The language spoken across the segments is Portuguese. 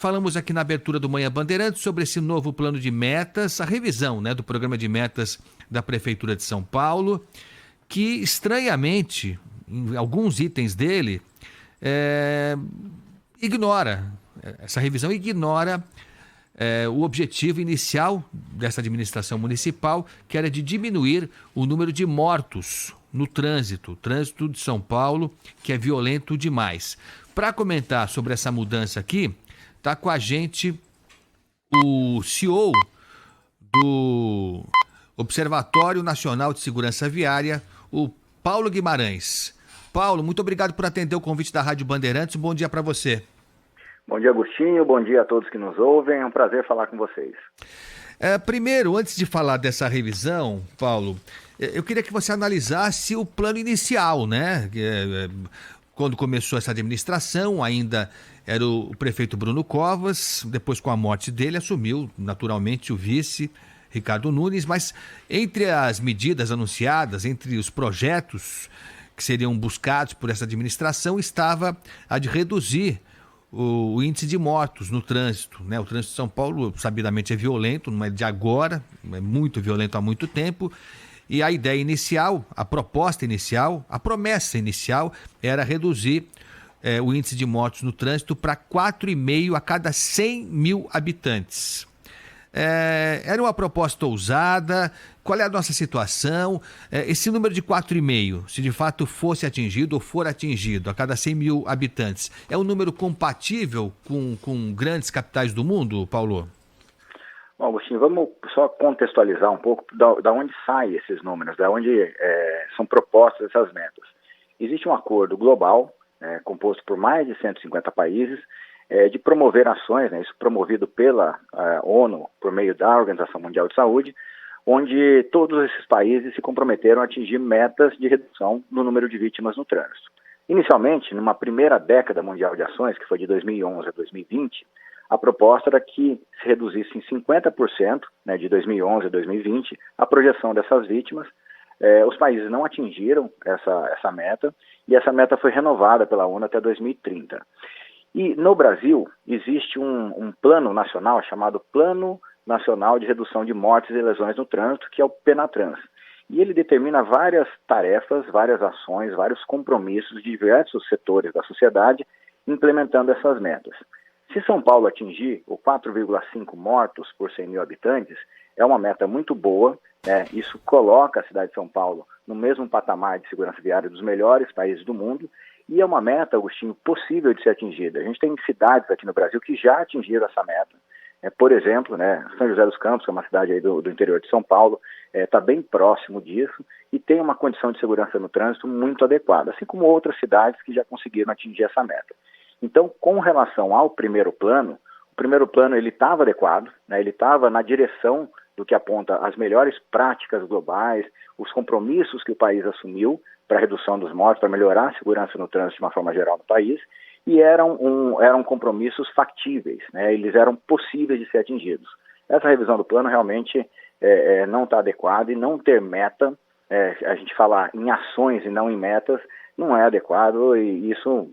Falamos aqui na abertura do Manhã Bandeirantes sobre esse novo plano de metas, a revisão, né, do programa de metas da Prefeitura de São Paulo, que estranhamente, em alguns itens dele, ignora, essa revisão ignora o objetivo inicial dessa administração municipal, que era de diminuir o número de mortos no trânsito de São Paulo, que é violento demais. Para comentar sobre essa mudança aqui, está com a gente o CEO do Observatório Nacional de Segurança Viária, o Paulo Guimarães. Paulo, muito obrigado por atender o convite da Rádio Bandeirantes. Bom dia para você. Bom dia, Agostinho. Bom dia a todos que nos ouvem. É um prazer falar com vocês. Primeiro, antes de falar dessa revisão, Paulo, eu queria que você analisasse o plano inicial, né? Quando começou essa administração, ainda era o prefeito Bruno Covas, depois com a morte dele assumiu naturalmente o vice Ricardo Nunes, mas entre as medidas anunciadas, entre os projetos que seriam buscados por essa administração, estava a de reduzir o índice de mortos no trânsito, né? O trânsito de São Paulo, sabidamente, é violento, não é de agora, é muito violento há muito tempo. E a ideia inicial, a proposta inicial, a promessa inicial era reduzir o índice de mortos no trânsito para 4,5 a cada 100 mil habitantes. Era uma proposta ousada. Qual é a nossa situação? Esse número de 4,5, se de fato fosse atingido ou for atingido a cada 100 mil habitantes, é um número compatível com grandes capitais do mundo, Paulo? Bom, Agostinho, vamos só contextualizar um pouco da onde saem esses números, da onde são propostas essas metas. Existe um acordo global, composto por mais de 150 países, de promover ações, né, isso promovido pela ONU, por meio da Organização Mundial de Saúde, onde todos esses países se comprometeram a atingir metas de redução no número de vítimas no trânsito. Inicialmente, numa primeira década mundial de ações, que foi de 2011 a 2020, a proposta era que se reduzisse em 50%, né, de 2011 a 2020, a projeção dessas vítimas. Os países não atingiram essa meta, e essa meta foi renovada pela ONU até 2030. E no Brasil existe um plano nacional chamado Plano Nacional de Redução de Mortes e Lesões no Trânsito, que é o PENATRANS. E ele determina várias tarefas, várias ações, vários compromissos de diversos setores da sociedade implementando essas metas. Se São Paulo atingir o 4,5 mortos por 100 mil habitantes, é uma meta muito boa, né? Isso coloca a cidade de São Paulo no mesmo patamar de segurança viária dos melhores países do mundo, e é uma meta, Agostinho, possível de ser atingida. A gente tem cidades aqui no Brasil que já atingiram essa meta. Por exemplo, né, São José dos Campos, que é uma cidade aí do interior de São Paulo, está bem próximo disso e tem uma condição de segurança no trânsito muito adequada, assim como outras cidades que já conseguiram atingir essa meta. Então, com relação ao primeiro plano, o primeiro plano ele estava adequado, né, ele estava na direção do que aponta as melhores práticas globais, os compromissos que o país assumiu para a redução dos mortos, para melhorar a segurança no trânsito de uma forma geral no país, e eram compromissos factíveis, né? Eles eram possíveis de ser atingidos. Essa revisão do plano realmente não está adequada, e não ter meta, a gente falar em ações e não em metas, não é adequado, e isso,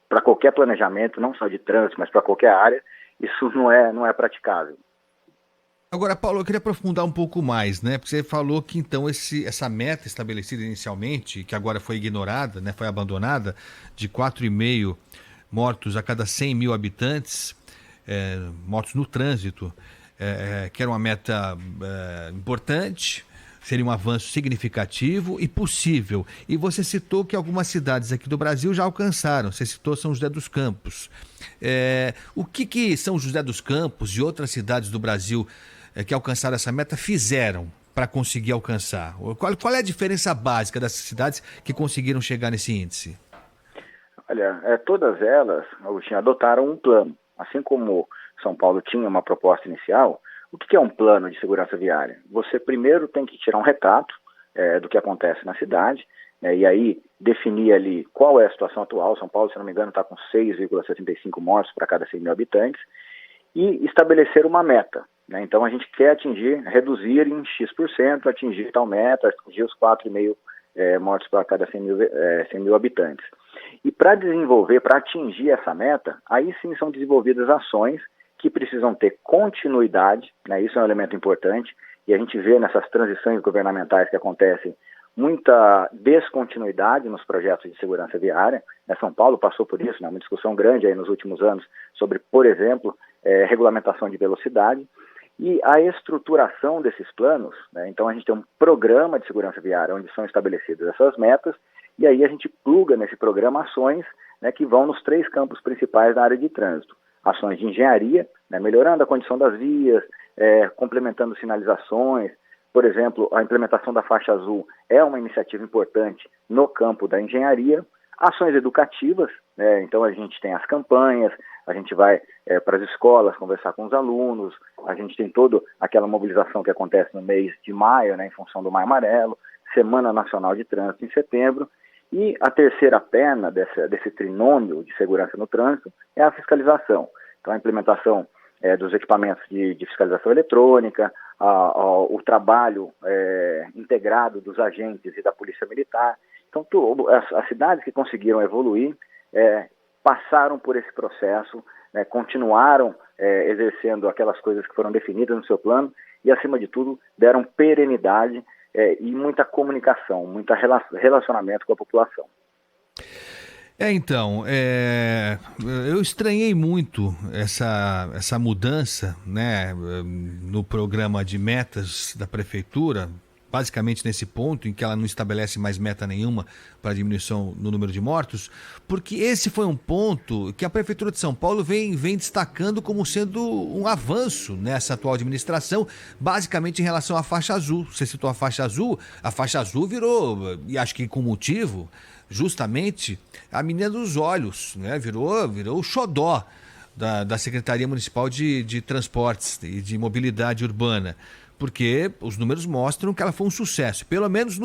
para qualquer planejamento, não só de trânsito, mas para qualquer área, isso não é praticável. Agora, Paulo, eu queria aprofundar um pouco mais, né? Porque você falou que, então, essa meta estabelecida inicialmente, que agora foi ignorada, né? Foi abandonada, de 4,5 mortos a cada 100 mil habitantes, mortos no trânsito, que era uma meta importante, seria um avanço significativo e possível. E você citou que algumas cidades aqui do Brasil já alcançaram. Você citou São José dos Campos. O que São José dos Campos e outras cidades do Brasil que alcançaram essa meta fizeram para conseguir alcançar? Qual é a diferença básica dessas cidades que conseguiram chegar nesse índice? Olha, todas elas, Agostinho, adotaram um plano. Assim como São Paulo tinha uma proposta inicial, o que é um plano de segurança viária? Você primeiro tem que tirar um retrato do que acontece na cidade, e aí definir ali qual é a situação atual. São Paulo, se não me engano, está com 6,75 mortos para cada 100 mil habitantes, e estabelecer uma meta. Né? Então a gente quer reduzir em X%, atingir tal meta, atingir os 4,5 mortos para cada 100 mil habitantes. E para desenvolver, para atingir essa meta, aí sim são desenvolvidas ações que precisam ter continuidade, né? Isso é um elemento importante, e a gente vê nessas transições governamentais que acontecem muita descontinuidade nos projetos de segurança viária. São Paulo passou por isso, né? Uma discussão grande aí nos últimos anos sobre, por exemplo, regulamentação de velocidade e a estruturação desses planos, né? Então a gente tem um programa de segurança viária onde são estabelecidas essas metas e aí a gente pluga nesse programa ações, né, que vão nos 3 campos principais da área de trânsito. Ações de engenharia, né, melhorando a condição das vias, complementando sinalizações. Por exemplo, a implementação da faixa azul é uma iniciativa importante no campo da engenharia. Ações educativas, né? Então a gente tem as campanhas, a gente vai para as escolas conversar com os alunos, a gente tem toda aquela mobilização que acontece no mês de maio, né, em função do Maio Amarelo, Semana Nacional de Trânsito em setembro. E a terceira perna desse trinômio de segurança no trânsito é a fiscalização. Então a implementação dos equipamentos de fiscalização eletrônica, o trabalho integrado dos agentes e da Polícia Militar. Então, as cidades que conseguiram evoluir passaram por esse processo, né, continuaram exercendo aquelas coisas que foram definidas no seu plano e, acima de tudo, deram perenidade e muita comunicação, muito relacionamento com a população. Então, eu estranhei muito essa mudança, né, no programa de metas da prefeitura, basicamente nesse ponto em que ela não estabelece mais meta nenhuma para diminuição no número de mortos, porque esse foi um ponto que a Prefeitura de São Paulo vem destacando como sendo um avanço nessa atual administração, basicamente em relação à faixa azul. Você citou a faixa azul virou, e acho que com motivo, justamente a menina dos olhos, né? Virou o xodó da Secretaria Municipal de Transportes e de Mobilidade Urbana, porque os números mostram que ela foi um sucesso, pelo menos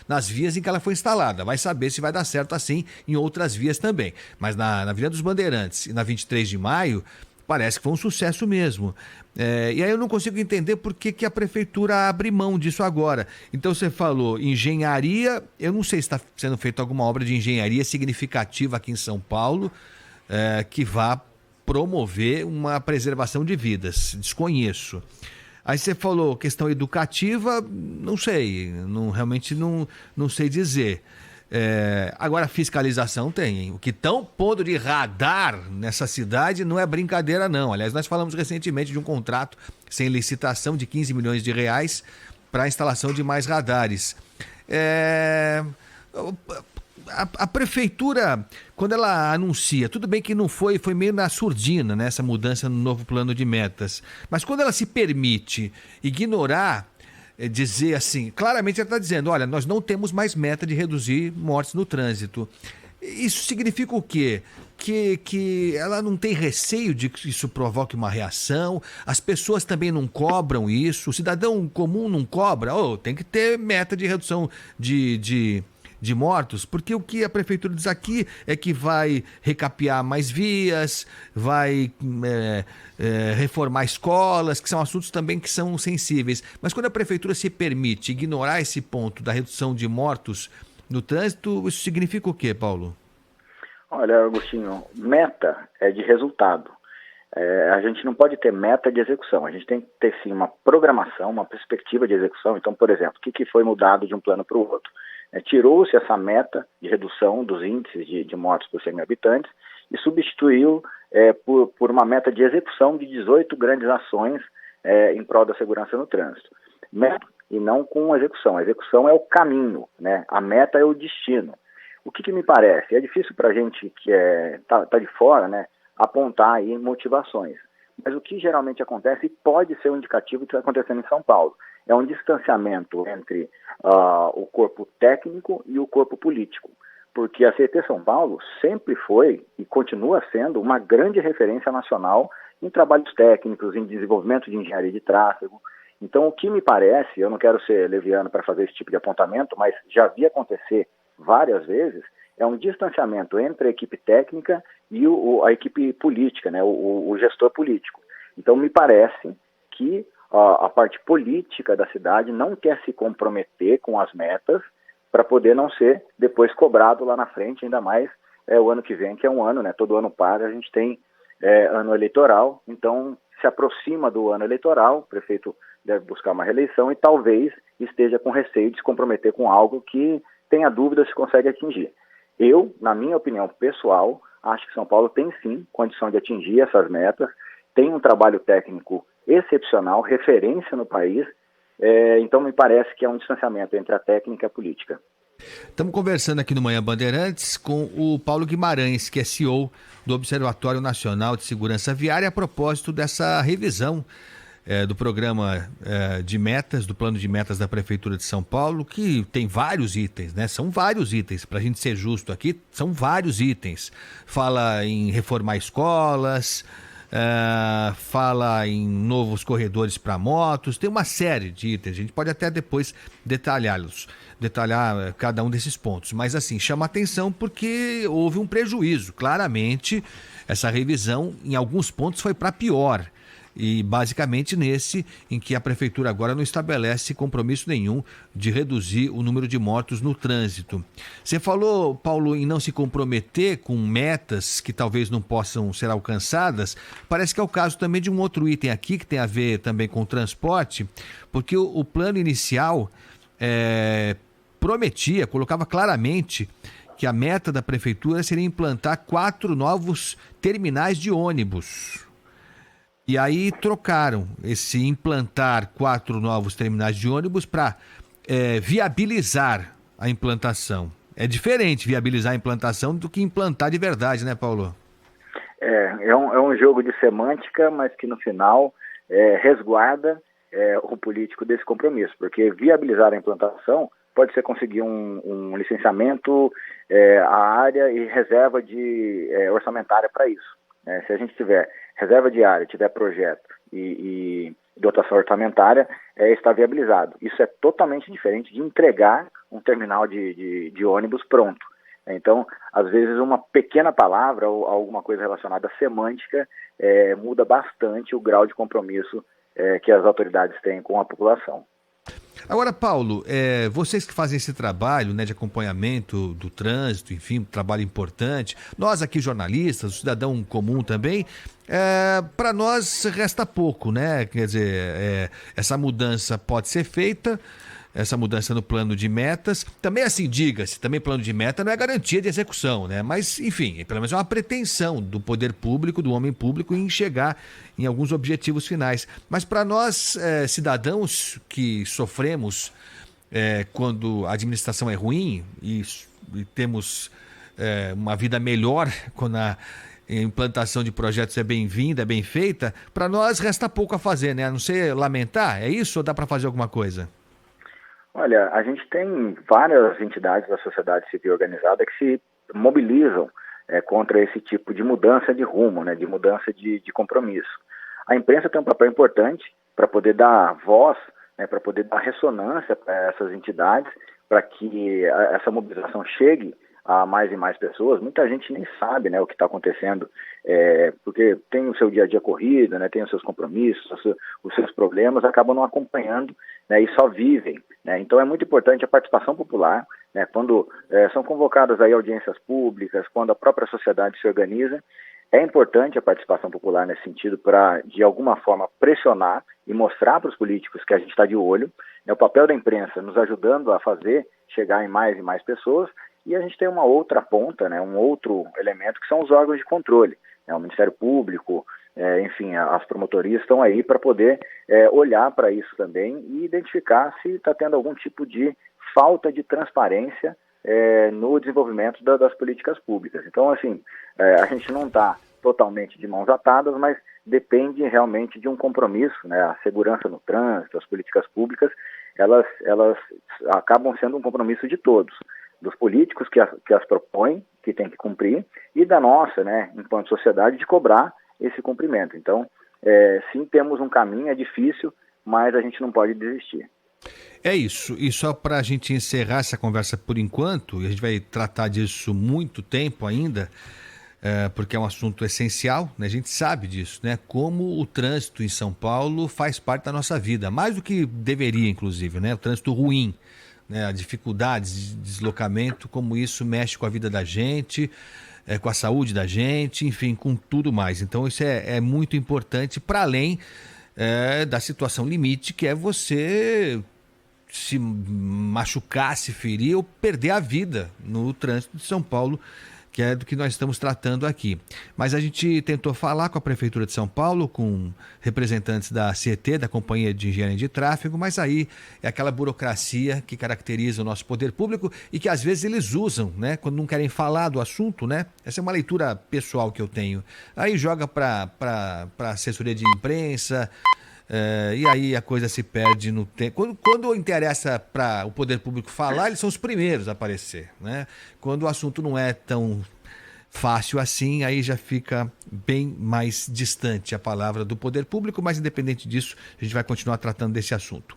nas vias em que ela foi instalada. Vai saber se vai dar certo assim em outras vias também. Mas na Avenida dos Bandeirantes e na 23 de maio, parece que foi um sucesso mesmo. E aí eu não consigo entender por que a prefeitura abre mão disso agora. Então você falou engenharia, eu não sei se está sendo feita alguma obra de engenharia significativa aqui em São Paulo, que vá promover uma preservação de vidas. Desconheço. Aí você falou questão educativa, não sei, realmente não sei dizer. Agora, fiscalização tem, hein? O que estão pondo de radar nessa cidade não é brincadeira, não. Aliás, nós falamos recentemente de um contrato sem licitação de 15 milhões de reais para a instalação de mais radares. A prefeitura, quando ela anuncia, tudo bem que não foi meio na surdina, né, essa mudança no novo plano de metas, mas quando ela se permite ignorar, dizer assim, claramente ela está dizendo, olha, nós não temos mais meta de reduzir mortes no trânsito. Isso significa o quê? Que ela não tem receio de que isso provoque uma reação, as pessoas também não cobram isso, o cidadão comum não cobra, tem que ter meta de redução de mortos, porque o que a prefeitura diz aqui é que vai recapear mais vias, vai reformar escolas, que são assuntos também que são sensíveis. Mas quando a prefeitura se permite ignorar esse ponto da redução de mortos no trânsito, isso significa o quê, Paulo? Olha, Agostinho, meta é de resultado. A gente não pode ter meta de execução, a gente tem que ter sim uma programação, uma perspectiva de execução. Então, por exemplo, o que foi mudado de um plano para o outro? Tirou-se essa meta de redução dos índices de mortes por 100 mil habitantes e substituiu por uma meta de execução de 18 grandes ações em prol da segurança no trânsito. Meta e não com execução. A execução é o caminho, né? A meta é o destino. O que me parece? É difícil para a gente que tá de fora, né, apontar aí motivações. Mas o que geralmente acontece, e pode ser um indicativo do que está acontecendo em São Paulo, é um distanciamento entre o corpo técnico e o corpo político. Porque a CET São Paulo sempre foi e continua sendo uma grande referência nacional em trabalhos técnicos, em desenvolvimento de engenharia de tráfego. Então, o que me parece, eu não quero ser leviano para fazer esse tipo de apontamento, mas já vi acontecer várias vezes, é um distanciamento entre a equipe técnica e a equipe política, né, o gestor político. Então, me parece que a parte política da cidade não quer se comprometer com as metas para poder não ser depois cobrado lá na frente, ainda mais é o ano que vem, que é um ano, né? Todo ano para, a gente tem ano eleitoral, então se aproxima do ano eleitoral, o prefeito deve buscar uma reeleição e talvez esteja com receio de se comprometer com algo que tenha dúvida se consegue atingir. Eu, na minha opinião pessoal, acho que São Paulo tem sim condição de atingir essas metas, tem um trabalho técnico excepcional, referência no país, então me parece que é um distanciamento entre a técnica e a política. Estamos conversando aqui no Manhã Bandeirantes com o Paulo Guimarães, que é CEO do Observatório Nacional de Segurança Viária, a propósito dessa revisão do programa de metas, do plano de metas da Prefeitura de São Paulo, que tem vários itens, né? São vários itens, para a gente ser justo aqui, são vários itens. Fala em reformar escolas, fala em novos corredores para motos, tem uma série de itens, a gente pode até depois detalhar cada um desses pontos, mas assim, chama atenção porque houve um prejuízo, claramente essa revisão em alguns pontos foi para pior, e basicamente nesse em que a prefeitura agora não estabelece compromisso nenhum de reduzir o número de mortos no trânsito. Você falou, Paulo, em não se comprometer com metas que talvez não possam ser alcançadas. Parece que é o caso também de um outro item aqui que tem a ver também com o transporte, porque o plano inicial prometia, colocava claramente que a meta da prefeitura seria implantar 4 novos terminais de ônibus. E aí trocaram esse implantar 4 novos terminais de ônibus para viabilizar a implantação. É diferente viabilizar a implantação do que implantar de verdade, né, Paulo? É um jogo de semântica, mas que no final resguarda o político desse compromisso, porque viabilizar a implantação pode ser conseguir um licenciamento, a área e reserva orçamentária para isso. Se a gente tiver reserva de área, tiver projeto e dotação orçamentária, está viabilizado. Isso é totalmente diferente de entregar um terminal de ônibus pronto. Então, às vezes, uma pequena palavra ou alguma coisa relacionada à semântica muda bastante o grau de compromisso que as autoridades têm com a população. Agora, Paulo, vocês que fazem esse trabalho, né, de acompanhamento do trânsito, enfim, um trabalho importante, nós aqui jornalistas, o cidadão comum também, para nós resta pouco, né? Quer dizer, essa mudança pode ser feita, essa mudança no plano de metas, também assim, diga-se, também plano de meta não é garantia de execução, né? Mas, enfim, pelo menos é uma pretensão do poder público, do homem público em chegar em alguns objetivos finais. Mas para nós, cidadãos que sofremos quando a administração é ruim e temos uma vida melhor quando a implantação de projetos é bem-vinda, é bem feita, para nós resta pouco a fazer, né? A não ser lamentar, é isso ou dá para fazer alguma coisa? Olha, a gente tem várias entidades da sociedade civil organizada que se mobilizam contra esse tipo de mudança de rumo, né, de mudança de compromisso. A imprensa tem um papel importante para poder dar voz, né, para poder dar ressonância para essas entidades, para que essa mobilização chegue a mais e mais pessoas. Muita gente nem sabe, né, o que está acontecendo, porque tem o seu dia a dia corrido, né, tem os seus compromissos, os seus problemas, acabam não acompanhando, né, e só vivem. Né? Então é muito importante a participação popular, né, quando são convocadas aí audiências públicas, quando a própria sociedade se organiza. É importante a participação popular nesse sentido para, de alguma forma, pressionar e mostrar para os políticos que a gente está de olho. O papel da imprensa nos ajudando a fazer chegar em mais e mais pessoas. E a gente tem uma outra ponta, né, um outro elemento, que são os órgãos de controle. O Ministério Público, enfim, as promotorias estão aí para poder olhar para isso também e identificar se está tendo algum tipo de falta de transparência no desenvolvimento das políticas públicas. Então, assim, a gente não está totalmente de mãos atadas, mas depende realmente de um compromisso, né? A segurança no trânsito, as políticas públicas, elas acabam sendo um compromisso de todos, dos políticos que as propõem, que tem que cumprir, e da nossa, né, enquanto sociedade, de cobrar esse cumprimento. Então, sim, temos um caminho, é difícil, mas a gente não pode desistir. É isso. E só para a gente encerrar essa conversa por enquanto, e a gente vai tratar disso muito tempo ainda, porque é um assunto essencial, né? A gente sabe disso, né? Como o trânsito em São Paulo faz parte da nossa vida, mais do que deveria, inclusive, né? O trânsito ruim, né? A dificuldade de deslocamento, como isso mexe com a vida da gente, com a saúde da gente, enfim, com tudo mais. Então isso é muito importante, para além da situação limite, que é você se machucar, se ferir ou perder a vida no trânsito de São Paulo, que é do que nós estamos tratando aqui. Mas a gente tentou falar com a Prefeitura de São Paulo, com representantes da CET, da Companhia de Engenharia de Tráfego, mas aí é aquela burocracia que caracteriza o nosso poder público e que às vezes eles usam, né, quando não querem falar do assunto, né? Essa é uma leitura pessoal que eu tenho. Aí joga para assessoria de imprensa, e aí a coisa se perde no tempo. Quando interessa para o poder público falar, eles são os primeiros a aparecer, né? Quando o assunto não é tão fácil assim, aí já fica bem mais distante a palavra do poder público, mas independente disso, a gente vai continuar tratando desse assunto.